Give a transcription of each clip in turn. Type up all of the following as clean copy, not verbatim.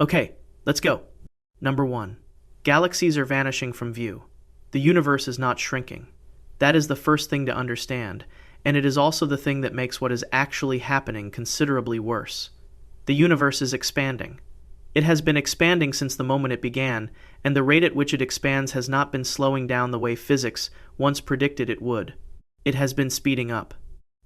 Okay, let's go. Number 1. Galaxies are vanishing from view. The universe is not shrinking. That is the first thing to understand, and it is also the thing that makes what is actually happening considerably worse. The universe is expanding. It has been expanding since the moment it began, and the rate at which it expands has not been slowing down the way physics once predicted it would. It has been speeding up.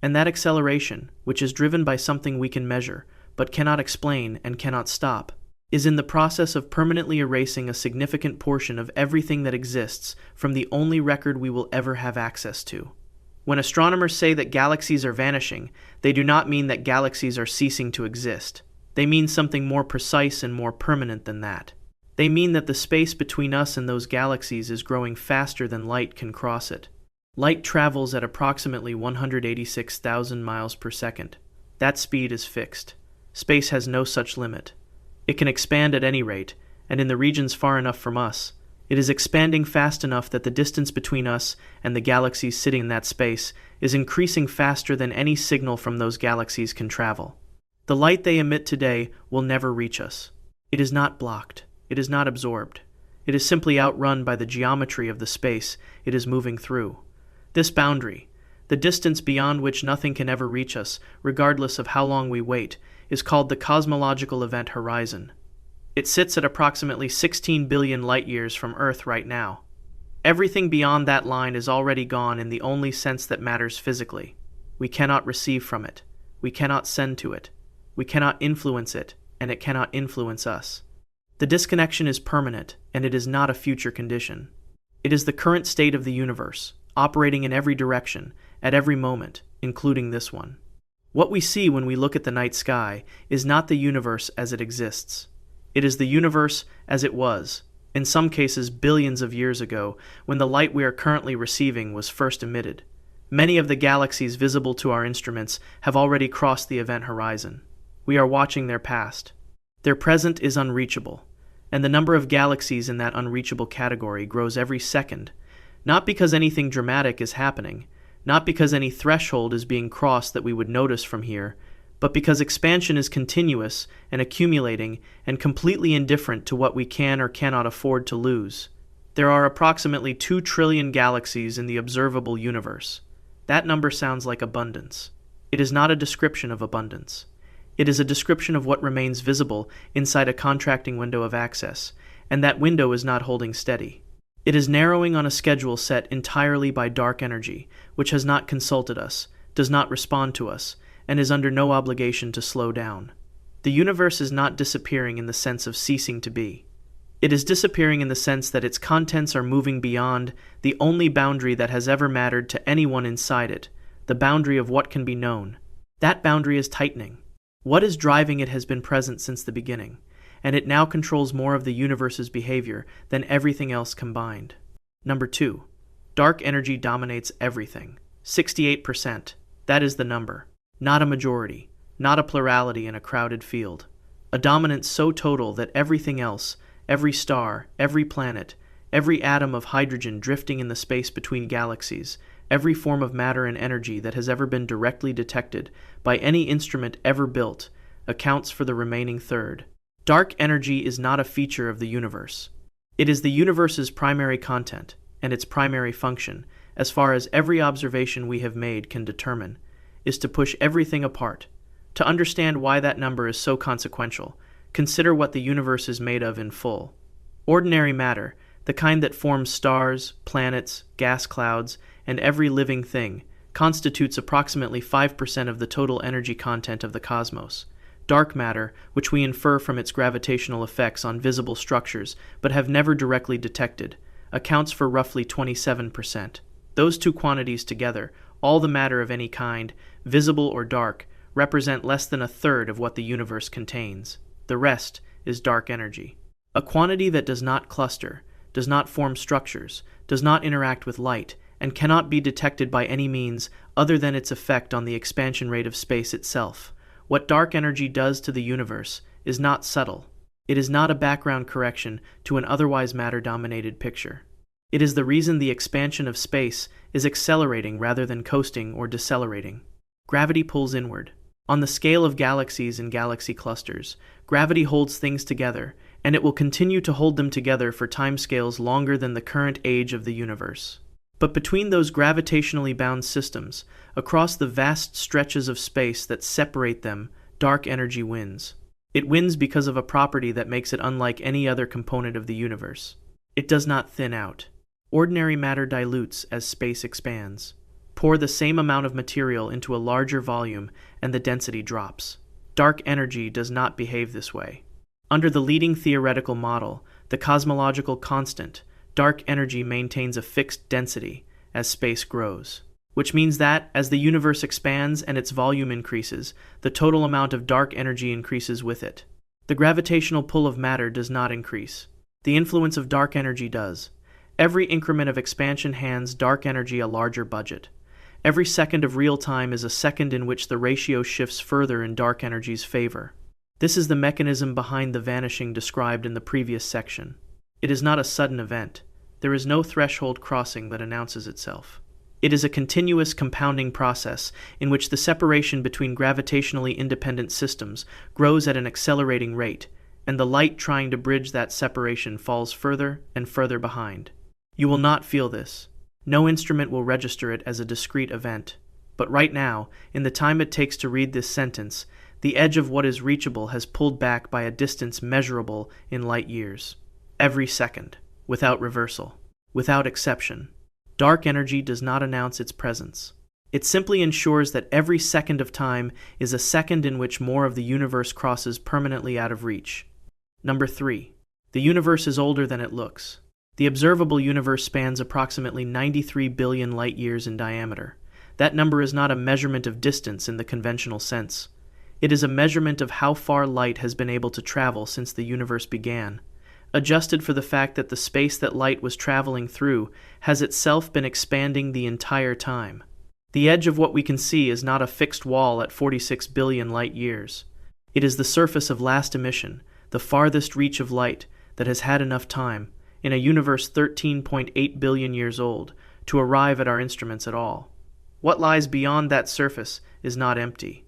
And that acceleration, which is driven by something we can measure, but cannot explain and cannot stop, is in the process of permanently erasing a significant portion of everything that exists from the only record we will ever have access to. When astronomers say that galaxies are vanishing, they do not mean that galaxies are ceasing to exist. They mean something more precise and more permanent than that. They mean that the space between us and those galaxies is growing faster than light can cross it. Light travels at approximately 186,000 miles per second. That speed is fixed. Space has no such limit. It can expand at any rate, and in the regions far enough from us, it is expanding fast enough that the distance between us and the galaxies sitting in that space is increasing faster than any signal from those galaxies can travel. The light they emit today will never reach us. It is not blocked. It is not absorbed. It is simply outrun by the geometry of the space it is moving through. This boundary, the distance beyond which nothing can ever reach us, regardless of how long we wait, is called the cosmological event horizon. It sits at approximately 16 billion light-years from Earth right now. Everything beyond that line is already gone in the only sense that matters physically. We cannot receive from it. We cannot send to it. We cannot influence it, and it cannot influence us. The disconnection is permanent, and it is not a future condition. It is the current state of the universe, operating in every direction, at every moment, including this one. What we see when we look at the night sky is not the universe as it exists. It is the universe as it was, in some cases billions of years ago, when the light we are currently receiving was first emitted. Many of the galaxies visible to our instruments have already crossed the event horizon. We are watching their past. Their present is unreachable, and the number of galaxies in that unreachable category grows every second, not because anything dramatic is happening, not because any threshold is being crossed that we would notice from here, but because expansion is continuous and accumulating and completely indifferent to what we can or cannot afford to lose. There are approximately 2 trillion galaxies in the observable universe. That number sounds like abundance. It is not a description of abundance. It is a description of what remains visible inside a contracting window of access, and that window is not holding steady. It is narrowing on a schedule set entirely by dark energy, which has not consulted us, does not respond to us, and is under no obligation to slow down. The universe is not disappearing in the sense of ceasing to be. It is disappearing in the sense that its contents are moving beyond the only boundary that has ever mattered to anyone inside it, the boundary of what can be known. That boundary is tightening. What is driving it has been present since the beginning, and it now controls more of the universe's behavior than everything else combined. Number 2. Dark energy dominates everything. 68%. That is the number. Not a majority. Not a plurality in a crowded field. A dominance so total that everything else, every star, every planet, every atom of hydrogen drifting in the space between galaxies, every form of matter and energy that has ever been directly detected by any instrument ever built, accounts for the remaining third. Dark energy is not a feature of the universe. It is the universe's primary content, and its primary function, as far as every observation we have made can determine, is to push everything apart. To understand why that number is so consequential, consider what the universe is made of in full. Ordinary matter, the kind that forms stars, planets, gas clouds, and every living thing, constitutes approximately 5% of the total energy content of the cosmos. Dark matter, which we infer from its gravitational effects on visible structures but have never directly detected, accounts for roughly 27%. Those two quantities together, all the matter of any kind, visible or dark, represent less than a third of what the universe contains. The rest is dark energy. A quantity that does not cluster, does not form structures, does not interact with light, and cannot be detected by any means other than its effect on the expansion rate of space itself. What dark energy does to the universe is not subtle. It is not a background correction to an otherwise matter-dominated picture. It is the reason the expansion of space is accelerating rather than coasting or decelerating. Gravity pulls inward. On the scale of galaxies and galaxy clusters, gravity holds things together, and it will continue to hold them together for timescales longer than the current age of the universe. But between those gravitationally bound systems, across the vast stretches of space that separate them, dark energy wins. It wins because of a property that makes it unlike any other component of the universe. It does not thin out. Ordinary matter dilutes as space expands. Pour the same amount of material into a larger volume, and the density drops. Dark energy does not behave this way. Under the leading theoretical model, the cosmological constant, dark energy maintains a fixed density as space grows, which means that, as the universe expands and its volume increases, the total amount of dark energy increases with it. The gravitational pull of matter does not increase. The influence of dark energy does. Every increment of expansion hands dark energy a larger budget. Every second of real time is a second in which the ratio shifts further in dark energy's favor. This is the mechanism behind the vanishing described in the previous section. It is not a sudden event. There is no threshold crossing that announces itself. It is a continuous compounding process in which the separation between gravitationally independent systems grows at an accelerating rate, and the light trying to bridge that separation falls further and further behind. You will not feel this. No instrument will register it as a discrete event. But right now, in the time it takes to read this sentence, the edge of what is reachable has pulled back by a distance measurable in light years. Every second, without reversal, without exception. Dark energy does not announce its presence. It simply ensures that every second of time is a second in which more of the universe crosses permanently out of reach. Number 3. The universe is older than it looks. The observable universe spans approximately 93 billion light-years in diameter. That number is not a measurement of distance in the conventional sense. It is a measurement of how far light has been able to travel since the universe began, adjusted for the fact that the space that light was traveling through has itself been expanding the entire time. The edge of what we can see is not a fixed wall at 46 billion light-years. It is the surface of last emission, the farthest reach of light, that has had enough time, in a universe 13.8 billion years old, to arrive at our instruments at all. What lies beyond that surface is not empty.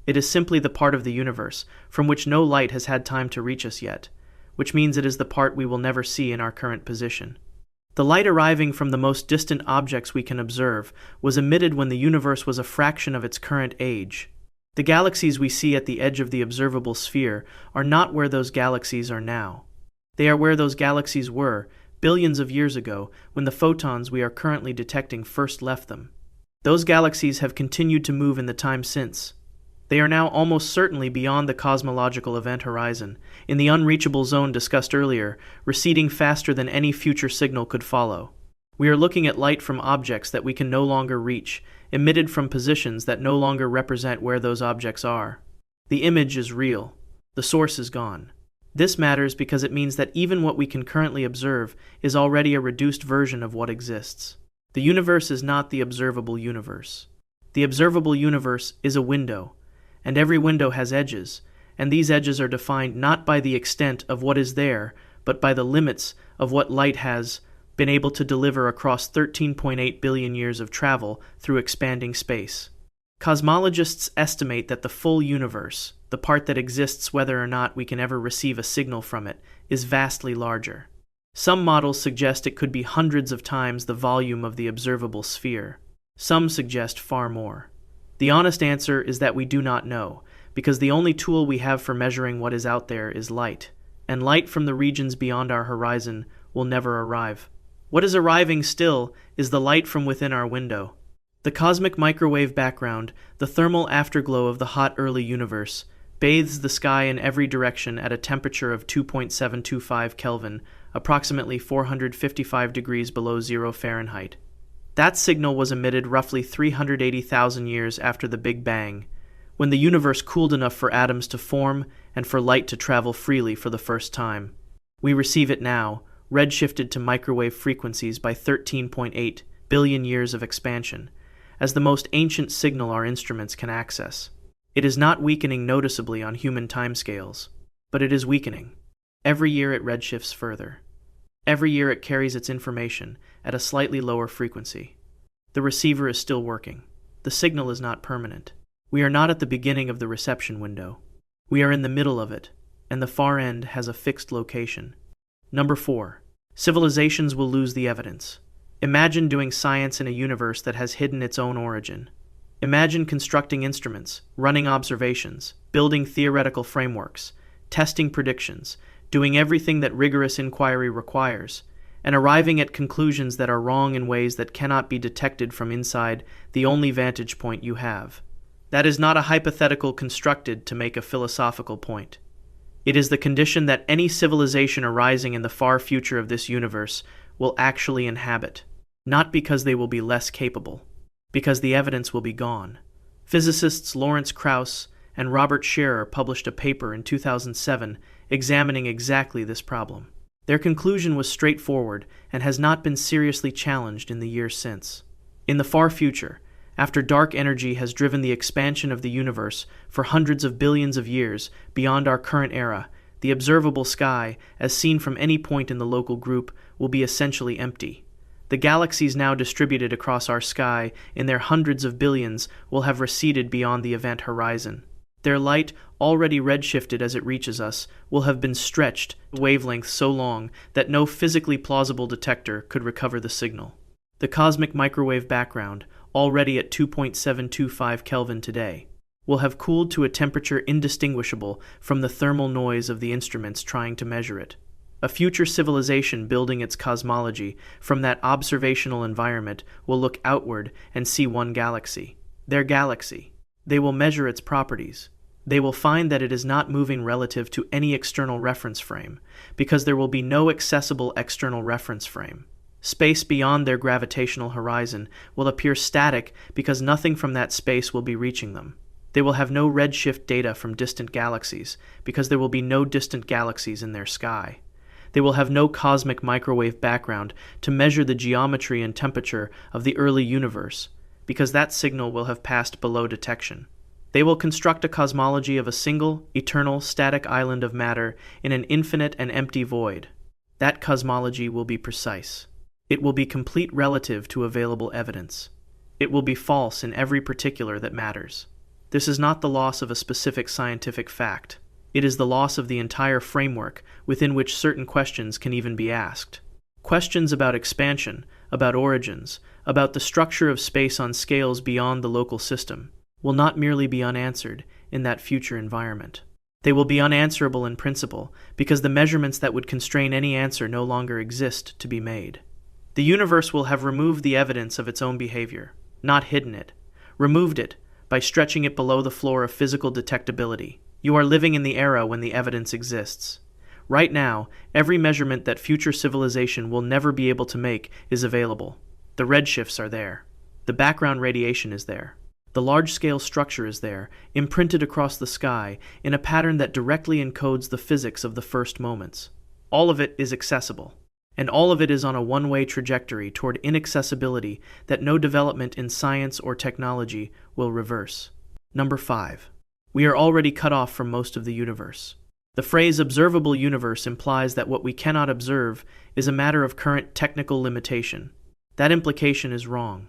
It is simply the part of the universe from which no light has had time to reach us yet, which means it is the part we will never see in our current position. The light arriving from the most distant objects we can observe was emitted when the universe was a fraction of its current age. The galaxies we see at the edge of the observable sphere are not where those galaxies are now. They are where those galaxies were, billions of years ago, when the photons we are currently detecting first left them. Those galaxies have continued to move in the time since. They are now almost certainly beyond the cosmological event horizon, in the unreachable zone discussed earlier, receding faster than any future signal could follow. We are looking at light from objects that we can no longer reach, emitted from positions that no longer represent where those objects are. The image is real. The source is gone. This matters because it means that even what we can currently observe is already a reduced version of what exists. The universe is not the observable universe. The observable universe is a window, and every window has edges, and these edges are defined not by the extent of what is there, but by the limits of what light has been able to deliver across 13.8 billion years of travel through expanding space. Cosmologists estimate that the full universe, the part that exists whether or not we can ever receive a signal from it, is vastly larger. Some models suggest it could be hundreds of times the volume of the observable sphere. Some suggest far more. The honest answer is that we do not know, because the only tool we have for measuring what is out there is light, and light from the regions beyond our horizon will never arrive. What is arriving still is the light from within our window. The cosmic microwave background, the thermal afterglow of the hot early universe, bathes the sky in every direction at a temperature of 2.725 Kelvin, approximately 455 degrees below 0 Fahrenheit. That signal was emitted roughly 380,000 years after the Big Bang, when the universe cooled enough for atoms to form and for light to travel freely for the first time. We receive it now, redshifted to microwave frequencies by 13.8 billion years of expansion, as the most ancient signal our instruments can access. It is not weakening noticeably on human timescales, but it is weakening. Every year it redshifts further. Every year it carries its information at a slightly lower frequency. The receiver is still working. The signal is not permanent. We are not at the beginning of the reception window. We are in the middle of it, and the far end has a fixed location. Number 4. Civilizations will lose the evidence. Imagine doing science in a universe that has hidden its own origin. Imagine constructing instruments, running observations, building theoretical frameworks, testing predictions, doing everything that rigorous inquiry requires, and arriving at conclusions that are wrong in ways that cannot be detected from inside the only vantage point you have. That is not a hypothetical constructed to make a philosophical point. It is the condition that any civilization arising in the far future of this universe will actually inhabit, not because they will be less capable, because the evidence will be gone. Physicists Lawrence Krauss and Robert Scherer published a paper in 2007 examining exactly this problem. Their conclusion was straightforward and has not been seriously challenged in the years since. In the far future, after dark energy has driven the expansion of the universe for hundreds of billions of years beyond our current era, the observable sky, as seen from any point in the local group, will be essentially empty. The galaxies now distributed across our sky in their hundreds of billions will have receded beyond the event horizon. Their light, already redshifted as it reaches us, will have been stretched to wavelengths so long that no physically plausible detector could recover the signal. The cosmic microwave background, already at 2.725 Kelvin today, will have cooled to a temperature indistinguishable from the thermal noise of the instruments trying to measure it. A future civilization building its cosmology from that observational environment will look outward and see one galaxy, their galaxy. They will measure its properties. They will find that it is not moving relative to any external reference frame, because there will be no accessible external reference frame. Space beyond their gravitational horizon will appear static because nothing from that space will be reaching them. They will have no redshift data from distant galaxies, because there will be no distant galaxies in their sky. They will have no cosmic microwave background to measure the geometry and temperature of the early universe, because that signal will have passed below detection. They will construct a cosmology of a single, eternal, static island of matter in an infinite and empty void. That cosmology will be precise. It will be complete relative to available evidence. It will be false in every particular that matters. This is not the loss of a specific scientific fact. It is the loss of the entire framework within which certain questions can even be asked. Questions about expansion, about origins, about the structure of space on scales beyond the local system, will not merely be unanswered in that future environment. They will be unanswerable in principle because the measurements that would constrain any answer no longer exist to be made. The universe will have removed the evidence of its own behavior, not hidden it, removed it by stretching it below the floor of physical detectability. You are living in the era when the evidence exists. Right now, every measurement that future civilization will never be able to make is available. The redshifts are there. The background radiation is there. The large-scale structure is there, imprinted across the sky in a pattern that directly encodes the physics of the first moments. All of it is accessible, and all of it is on a one-way trajectory toward inaccessibility that no development in science or technology will reverse. Number 5. We are already cut off from most of the universe. The phrase observable universe implies that what we cannot observe is a matter of current technical limitation. That implication is wrong.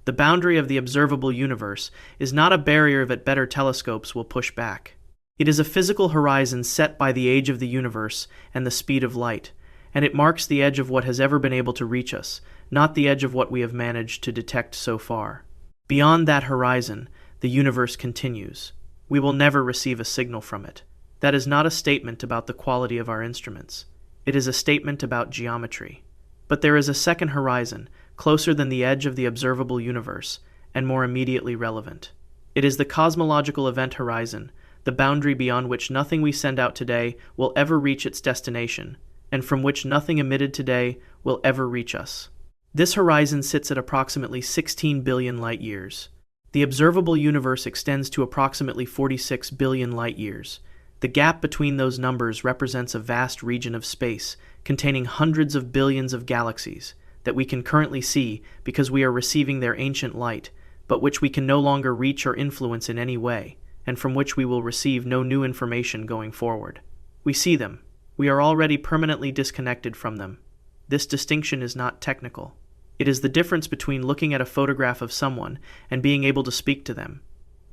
The boundary of the observable universe is not a barrier that better telescopes will push back. It is a physical horizon set by the age of the universe and the speed of light, and it marks the edge of what has ever been able to reach us, not the edge of what we have managed to detect so far. Beyond that horizon, the universe continues. We will never receive a signal from it. That is not a statement about the quality of our instruments. It is a statement about geometry. But there is a second horizon, closer than the edge of the observable universe, and more immediately relevant. It is the cosmological event horizon, the boundary beyond which nothing we send out today will ever reach its destination, and from which nothing emitted today will ever reach us. This horizon sits at approximately 16 billion light-years. The observable universe extends to approximately 46 billion light-years. The gap between those numbers represents a vast region of space containing hundreds of billions of galaxies that we can currently see because we are receiving their ancient light, but which we can no longer reach or influence in any way, and from which we will receive no new information going forward. We see them. We are already permanently disconnected from them. This distinction is not technical. It is the difference between looking at a photograph of someone and being able to speak to them.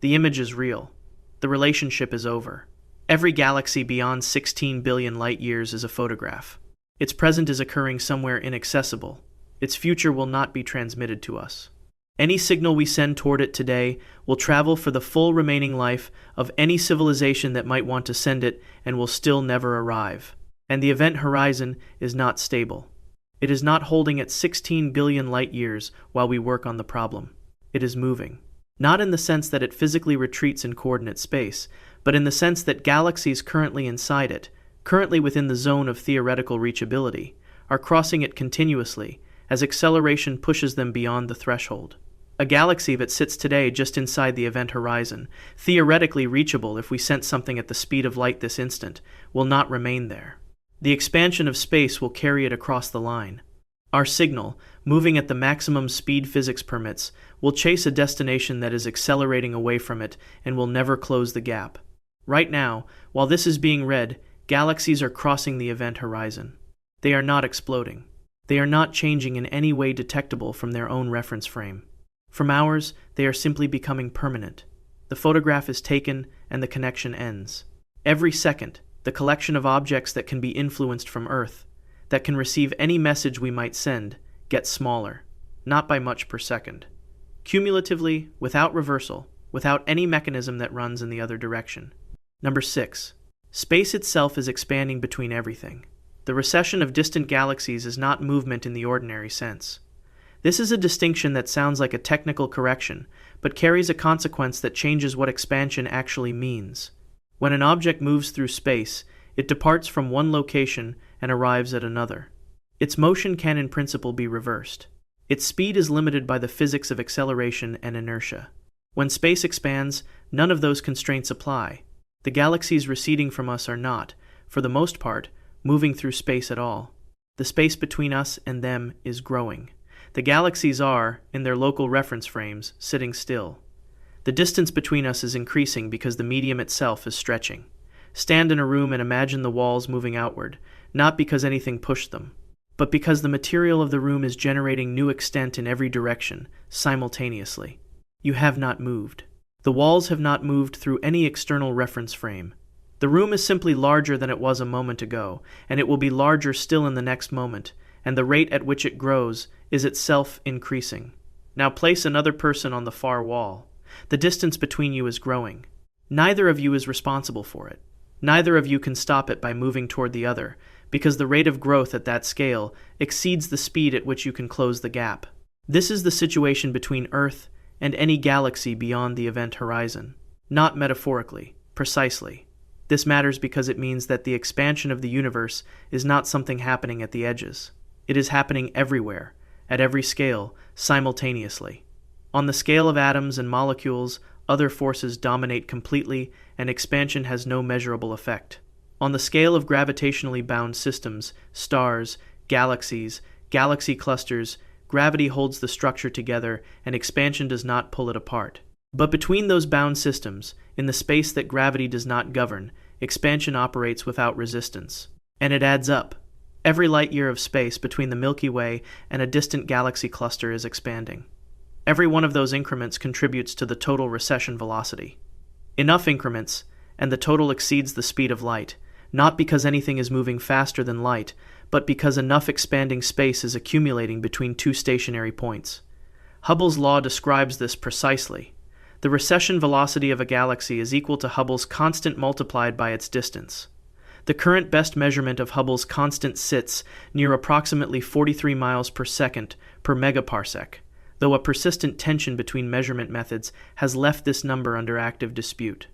The image is real. The relationship is over. Every galaxy beyond 16 billion light-years is a photograph. Its present is occurring somewhere inaccessible. Its future will not be transmitted to us. Any signal we send toward it today will travel for the full remaining life of any civilization that might want to send it and will still never arrive. And the event horizon is not stable. It is not holding at 16 billion light-years while we work on the problem. It is moving. Not in the sense that it physically retreats in coordinate space, but in the sense that galaxies currently inside it, currently within the zone of theoretical reachability, are crossing it continuously as acceleration pushes them beyond the threshold. A galaxy that sits today just inside the event horizon, theoretically reachable if we sent something at the speed of light this instant, will not remain there. The expansion of space will carry it across the line. Our signal, moving at the maximum speed physics permits, will chase a destination that is accelerating away from it and will never close the gap. Right now, while this is being read, galaxies are crossing the event horizon. They are not exploding. They are not changing in any way detectable from their own reference frame. From ours, they are simply becoming permanent. The photograph is taken and the connection ends. Every second, the collection of objects that can be influenced from Earth, that can receive any message we might send, gets smaller, not by much per second. Cumulatively, without reversal, without any mechanism that runs in the other direction. Number 6. Space itself is expanding between everything. The recession of distant galaxies is not movement in the ordinary sense. This is a distinction that sounds like a technical correction, but carries a consequence that changes what expansion actually means. When an object moves through space, it departs from one location and arrives at another. Its motion can in principle be reversed. Its speed is limited by the physics of acceleration and inertia. When space expands, none of those constraints apply. The galaxies receding from us are not, for the most part, moving through space at all. The space between us and them is growing. The galaxies are, in their local reference frames, sitting still. The distance between us is increasing because the medium itself is stretching. Stand in a room and imagine the walls moving outward, not because anything pushed them, but because the material of the room is generating new extent in every direction, simultaneously. You have not moved. The walls have not moved through any external reference frame. The room is simply larger than it was a moment ago, and it will be larger still in the next moment, and the rate at which it grows is itself increasing. Now place another person on the far wall. The distance between you is growing. Neither of you is responsible for it. Neither of you can stop it by moving toward the other, because the rate of growth at that scale exceeds the speed at which you can close the gap. This is the situation between Earth and any galaxy beyond the event horizon. Not metaphorically, precisely. This matters because it means that the expansion of the universe is not something happening at the edges. It is happening everywhere, at every scale, simultaneously. On the scale of atoms and molecules, other forces dominate completely, and expansion has no measurable effect. On the scale of gravitationally bound systems, stars, galaxies, galaxy clusters, gravity holds the structure together, and expansion does not pull it apart. But between those bound systems, in the space that gravity does not govern, expansion operates without resistance. And it adds up. Every light year of space between the Milky Way and a distant galaxy cluster is expanding. Every one of those increments contributes to the total recession velocity. Enough increments, and the total exceeds the speed of light, not because anything is moving faster than light, but because enough expanding space is accumulating between two stationary points. Hubble's law describes this precisely. The recession velocity of a galaxy is equal to Hubble's constant multiplied by its distance. The current best measurement of Hubble's constant sits near approximately 43 miles per second per megaparsec, though a persistent tension between measurement methods has left this number under active dispute.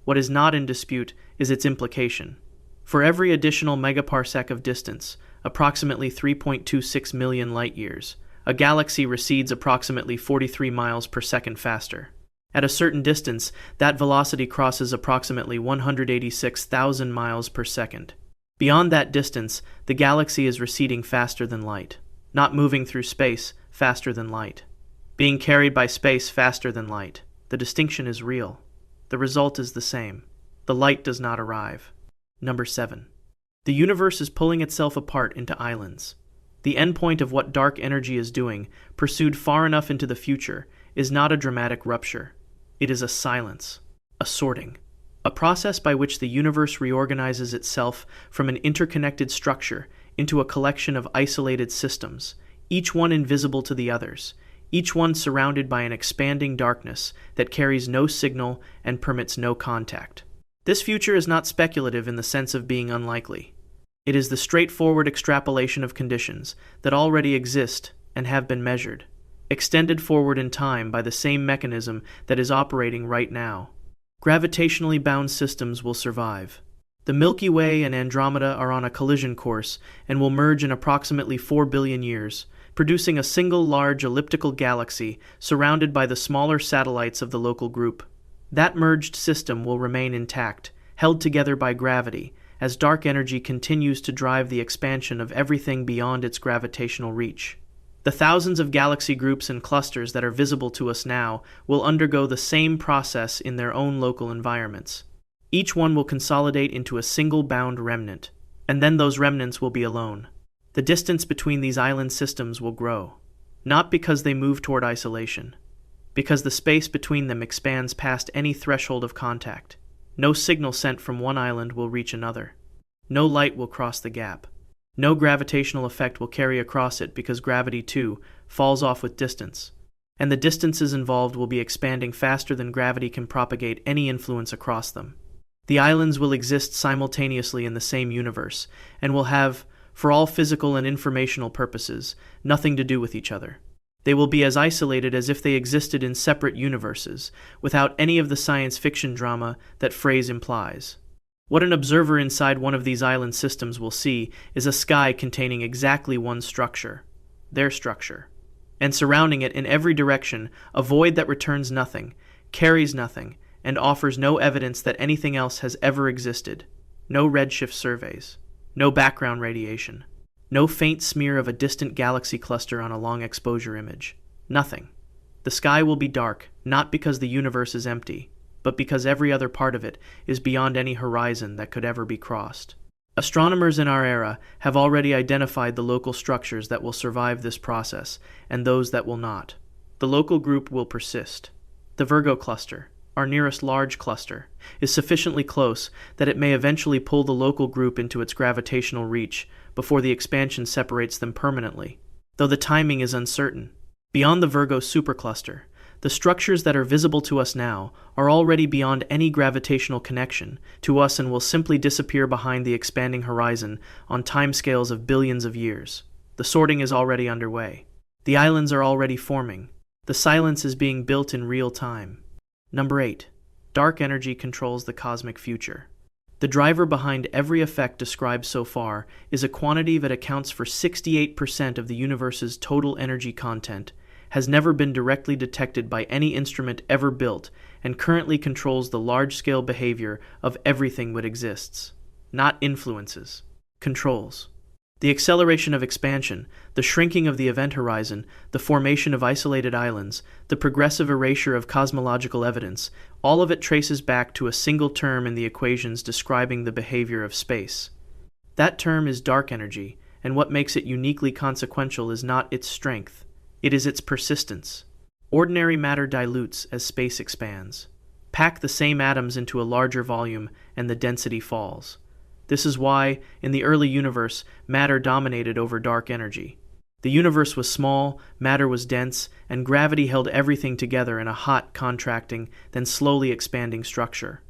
What is not in dispute is its implication. For every additional megaparsec of distance, approximately 3.26 million light-years, a galaxy recedes approximately 43 miles per second faster. At a certain distance, that velocity crosses approximately 186,000 miles per second. Beyond that distance, the galaxy is receding faster than light, not moving through space faster than light, being carried by space faster than light. The distinction is real. The result is the same. The light does not arrive. Number 7. The universe is pulling itself apart into islands. The endpoint of what dark energy is doing, pursued far enough into the future, is not a dramatic rupture. It is a silence, a sorting, a process by which the universe reorganizes itself from an interconnected structure into a collection of isolated systems, each one invisible to the others, each one surrounded by an expanding darkness that carries no signal and permits no contact. This future is not speculative in the sense of being unlikely. It is the straightforward extrapolation of conditions that already exist and have been measured, extended forward in time by the same mechanism that is operating right now. Gravitationally bound systems will survive. The Milky Way and Andromeda are on a collision course and will merge in approximately 4 billion years, producing a single large elliptical galaxy surrounded by the smaller satellites of the local group. That merged system will remain intact, held together by gravity, as dark energy continues to drive the expansion of everything beyond its gravitational reach. The thousands of galaxy groups and clusters that are visible to us now will undergo the same process in their own local environments. Each one will consolidate into a single bound remnant, and then those remnants will be alone. The distance between these island systems will grow, not because they move toward isolation, because the space between them expands past any threshold of contact. No signal sent from one island will reach another. No light will cross the gap. No gravitational effect will carry across it because gravity, too, falls off with distance, and the distances involved will be expanding faster than gravity can propagate any influence across them. The islands will exist simultaneously in the same universe, and will have, for all physical and informational purposes, nothing to do with each other. They will be as isolated as if they existed in separate universes, without any of the science fiction drama that phrase implies. What an observer inside one of these island systems will see is a sky containing exactly one structure, their structure, and surrounding it in every direction a void that returns nothing, carries nothing, and offers no evidence that anything else has ever existed. No redshift surveys, no background radiation, no faint smear of a distant galaxy cluster on a long exposure image. Nothing. The sky will be dark, not because the universe is empty, but because every other part of it is beyond any horizon that could ever be crossed. Astronomers in our era have already identified the local structures that will survive this process, and those that will not. The local group will persist. The Virgo cluster, our nearest large cluster, is sufficiently close that it may eventually pull the local group into its gravitational reach before the expansion separates them permanently, though the timing is uncertain. Beyond the Virgo supercluster, the structures that are visible to us now are already beyond any gravitational connection to us and will simply disappear behind the expanding horizon on timescales of billions of years. The sorting is already underway. The islands are already forming. The silence is being built in real time. Number 8. Dark energy controls the cosmic future. The driver behind every effect described so far is a quantity that accounts for 68% of the universe's total energy content, has never been directly detected by any instrument ever built, and currently controls the large-scale behavior of everything that exists. Not influences. Controls. The acceleration of expansion, the shrinking of the event horizon, the formation of isolated islands, the progressive erasure of cosmological evidence, all of it traces back to a single term in the equations describing the behavior of space. That term is dark energy, and what makes it uniquely consequential is not its strength. It is its persistence. Ordinary matter dilutes as space expands. Pack the same atoms into a larger volume, and the density falls. This is why, in the early universe, matter dominated over dark energy. The universe was small, matter was dense, and gravity held everything together in a hot, contracting, then slowly expanding structure.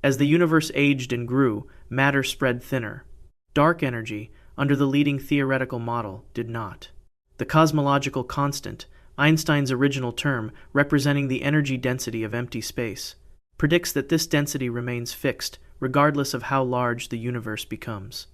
As the universe aged and grew, matter spread thinner. Dark energy, under the leading theoretical model, did not. The cosmological constant, Einstein's original term representing the energy density of empty space, predicts that this density remains fixed regardless of how large the universe becomes.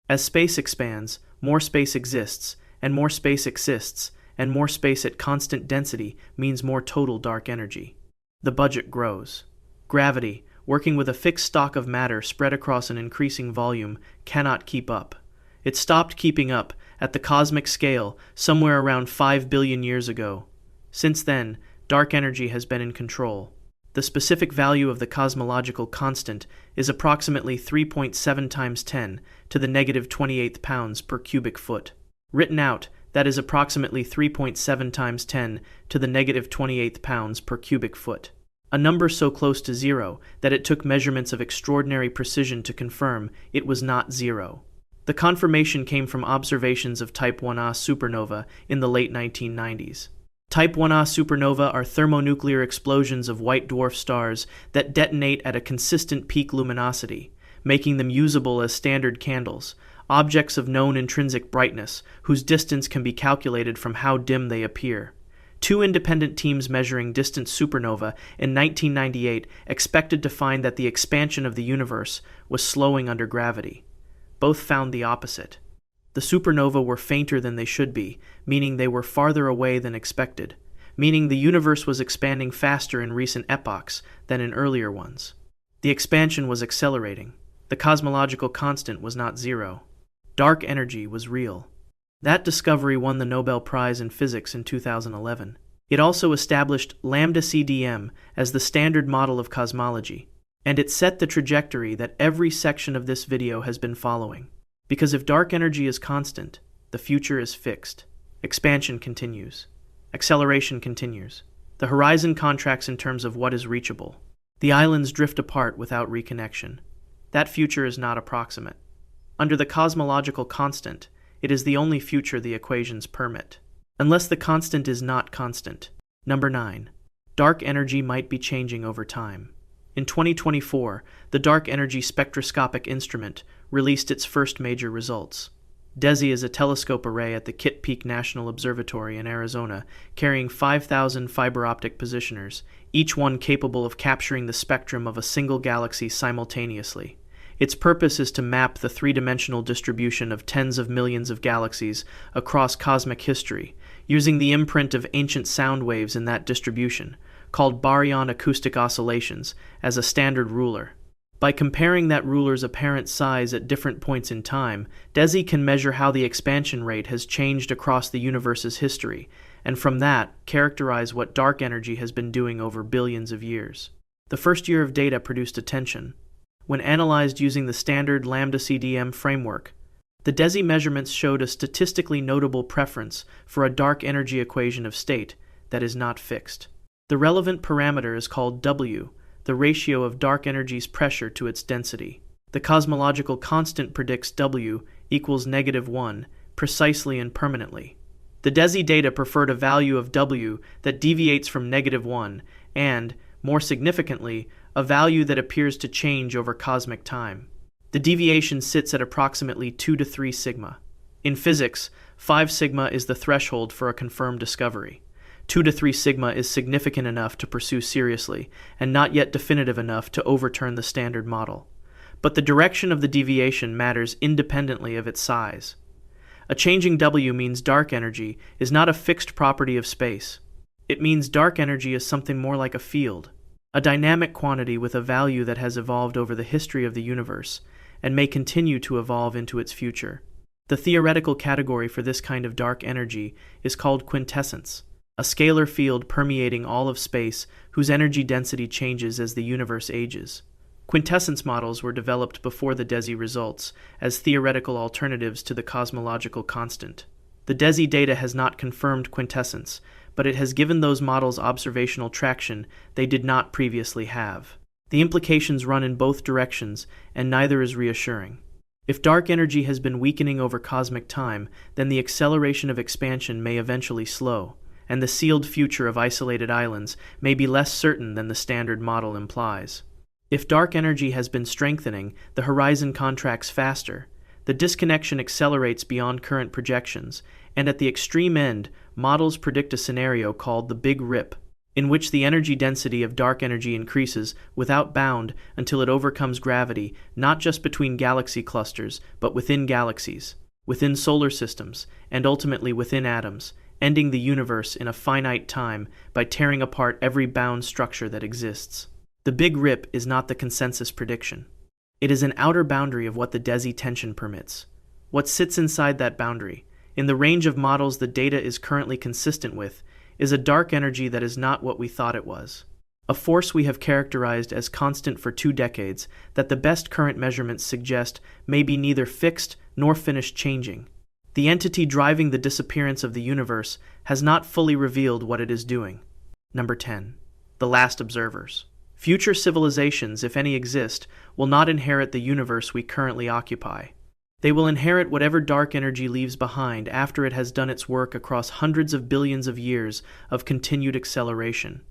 As space expands, more space exists, and more space exists, and more space at constant density means more total dark energy. The budget grows. Gravity, working with a fixed stock of matter spread across an increasing volume, cannot keep up. It stopped keeping up at the cosmic scale somewhere around 5 billion years ago. Since then, dark energy has been in control. The specific value of the cosmological constant is approximately 3.7 times 10 to the negative 28th pounds per cubic foot. Written out, that is approximately 3.7 times 10 to the negative 28th pounds per cubic foot. a number so close to zero that it took measurements of extraordinary precision to confirm it was not zero. The confirmation came from observations of Type 1a supernova in the late 1990s. Type 1a supernova are thermonuclear explosions of white dwarf stars that detonate at a consistent peak luminosity, making them usable as standard candles, objects of known intrinsic brightness, whose distance can be calculated from how dim they appear. Two independent teams measuring distant supernova in 1998 expected to find that the expansion of the universe was slowing under gravity. Both found the opposite. The supernova were fainter than they should be, meaning they were farther away than expected, meaning the universe was expanding faster in recent epochs than in earlier ones. The expansion was accelerating. The cosmological constant was not zero. Dark energy was real. That discovery won the Nobel Prize in Physics in 2011. It also established lambda CDM as the standard model of cosmology, and it set the trajectory that every section of this video has been following. Because if dark energy is constant, the future is fixed. Expansion continues. Acceleration continues. The horizon contracts in terms of what is reachable. The islands drift apart without reconnection. That future is not approximate. Under the cosmological constant, it is the only future the equations permit. Unless the constant is not constant. Number 9. Dark energy might be changing over time. In 2024, the Dark Energy Spectroscopic Instrument released its first major results. DESI is a telescope array at the Kitt Peak National Observatory in Arizona, carrying 5,000 fiber optic positioners, each one capable of capturing the spectrum of a single galaxy simultaneously. Its purpose is to map the three-dimensional distribution of tens of millions of galaxies across cosmic history, using the imprint of ancient sound waves in that distribution, called baryon acoustic oscillations, as a standard ruler. By comparing that ruler's apparent size at different points in time, DESI can measure how the expansion rate has changed across the universe's history, and from that, characterize what dark energy has been doing over billions of years. The first year of data produced attention. When analyzed using the standard lambda CDM framework, the DESI measurements showed a statistically notable preference for a dark energy equation of state that is not fixed. The relevant parameter is called W, the ratio of dark energy's pressure to its density. The cosmological constant predicts W equals -1, precisely and permanently. The DESI data preferred a value of W that deviates from -1 and, more significantly, a value that appears to change over cosmic time. The deviation sits at approximately 2 to 3 sigma. In physics, 5 sigma is the threshold for a confirmed discovery. 2 to 3 sigma is significant enough to pursue seriously, and not yet definitive enough to overturn the standard model. But the direction of the deviation matters independently of its size. A changing W means dark energy is not a fixed property of space. It means dark energy is something more like a field, a dynamic quantity with a value that has evolved over the history of the universe, and may continue to evolve into its future. The theoretical category for this kind of dark energy is called quintessence, a scalar field permeating all of space whose energy density changes as the universe ages. Quintessence models were developed before the DESI results as theoretical alternatives to the cosmological constant. The DESI data has not confirmed quintessence, but it has given those models observational traction they did not previously have. The implications run in both directions, and neither is reassuring. If dark energy has been weakening over cosmic time, then the acceleration of expansion may eventually slow, and the sealed future of isolated islands may be less certain than the standard model implies. If dark energy has been strengthening, the horizon contracts faster, the disconnection accelerates beyond current projections, and at the extreme end, models predict a scenario called the Big Rip, in which the energy density of dark energy increases without bound until it overcomes gravity, not just between galaxy clusters, but within galaxies, within solar systems, and ultimately within atoms, ending the universe in a finite time by tearing apart every bound structure that exists. The Big Rip is not the consensus prediction. It is an outer boundary of what the DESI tension permits. What sits inside that boundary, in the range of models the data is currently consistent with, is a dark energy that is not what we thought it was. A force we have characterized as constant for 2 decades that the best current measurements suggest may be neither fixed nor finished changing. The entity driving the disappearance of the universe has not fully revealed what it is doing. Number 10. the last observers. Future civilizations, if any exist, will not inherit the universe we currently occupy. They will inherit whatever dark energy leaves behind after it has done its work across hundreds of billions of years of continued acceleration.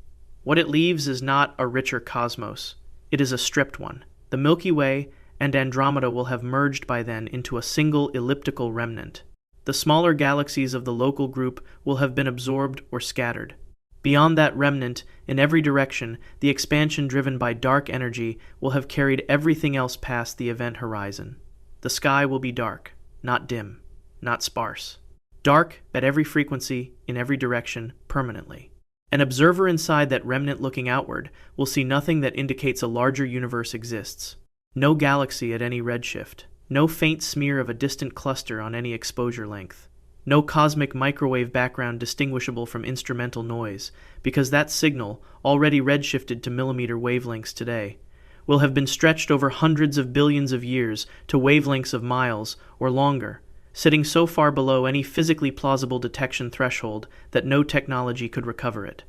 What it leaves is not a richer cosmos. It is a stripped one. The Milky Way and Andromeda will have merged by then into a single elliptical remnant. The smaller galaxies of the local group will have been absorbed or scattered. Beyond that remnant, in every direction, the expansion driven by dark energy will have carried everything else past the event horizon. The sky will be dark, not dim, not sparse. Dark at every frequency, in every direction, permanently. An observer inside that remnant looking outward will see nothing that indicates a larger universe exists. No galaxy at any redshift. No faint smear of a distant cluster on any exposure length. No cosmic microwave background distinguishable from instrumental noise, because that signal, already redshifted to millimeter wavelengths today, will have been stretched over hundreds of billions of years to wavelengths of miles or longer, sitting so far below any physically plausible detection threshold that no technology could recover it.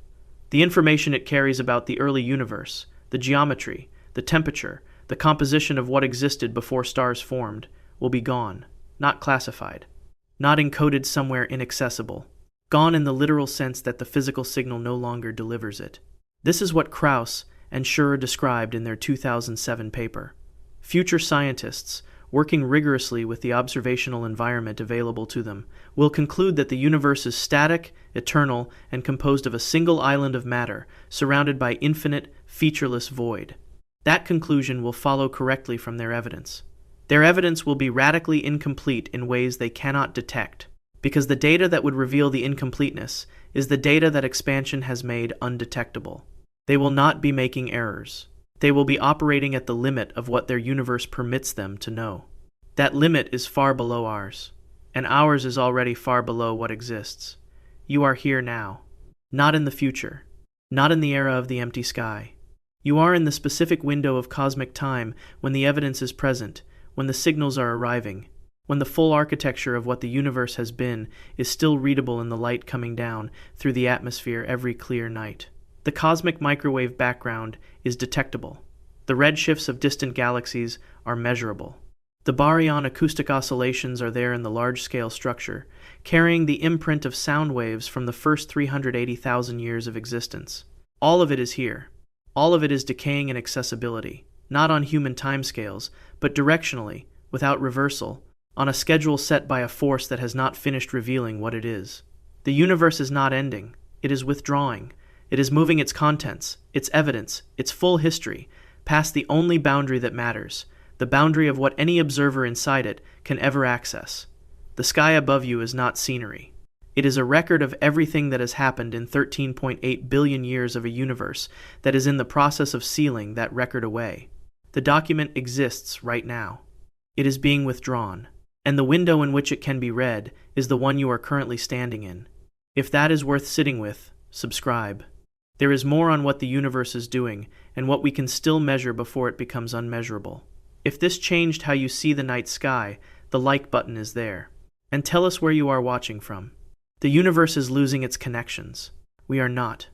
The information it carries about the early universe, the geometry, the temperature, the composition of what existed before stars formed, will be gone, not classified. Not encoded somewhere inaccessible. Gone in the literal sense that the physical signal no longer delivers it. This is what Krauss and Schröer described in their 2007 paper. Future scientists, working rigorously with the observational environment available to them, will conclude that the universe is static, eternal, and composed of a single island of matter, surrounded by infinite, featureless void. That conclusion will follow correctly from their evidence. Their evidence will be radically incomplete in ways they cannot detect, because the data that would reveal the incompleteness is the data that expansion has made undetectable. They will not be making errors. They will be operating at the limit of what their universe permits them to know. That limit is far below ours, and ours is already far below what exists. You are here now, not in the future, not in the era of the empty sky. You are in the specific window of cosmic time when the evidence is present, when the signals are arriving, when the full architecture of what the universe has been is still readable in the light coming down through the atmosphere every clear night. The cosmic microwave background is detectable. The redshifts of distant galaxies are measurable. The baryon acoustic oscillations are there in the large-scale structure, carrying the imprint of sound waves from the first 380,000 years of existence. All of it is here. All of it is decaying in accessibility. Not on human timescales, but directionally, without reversal, on a schedule set by a force that has not finished revealing what it is. The universe is not ending. It is withdrawing. It is moving its contents, its evidence, its full history, past the only boundary that matters, the boundary of what any observer inside it can ever access. The sky above you is not scenery. It is a record of everything that has happened in 13.8 billion years of a universe that is in the process of sealing that record away. The document exists right now. It is being withdrawn, and the window in which it can be read is the one you are currently standing in. If that is worth sitting with, subscribe. There is more on what the universe is doing and what we can still measure before it becomes unmeasurable. If this changed how you see the night sky, the like button is there. And tell us where you are watching from. The universe is losing its connections. We are not.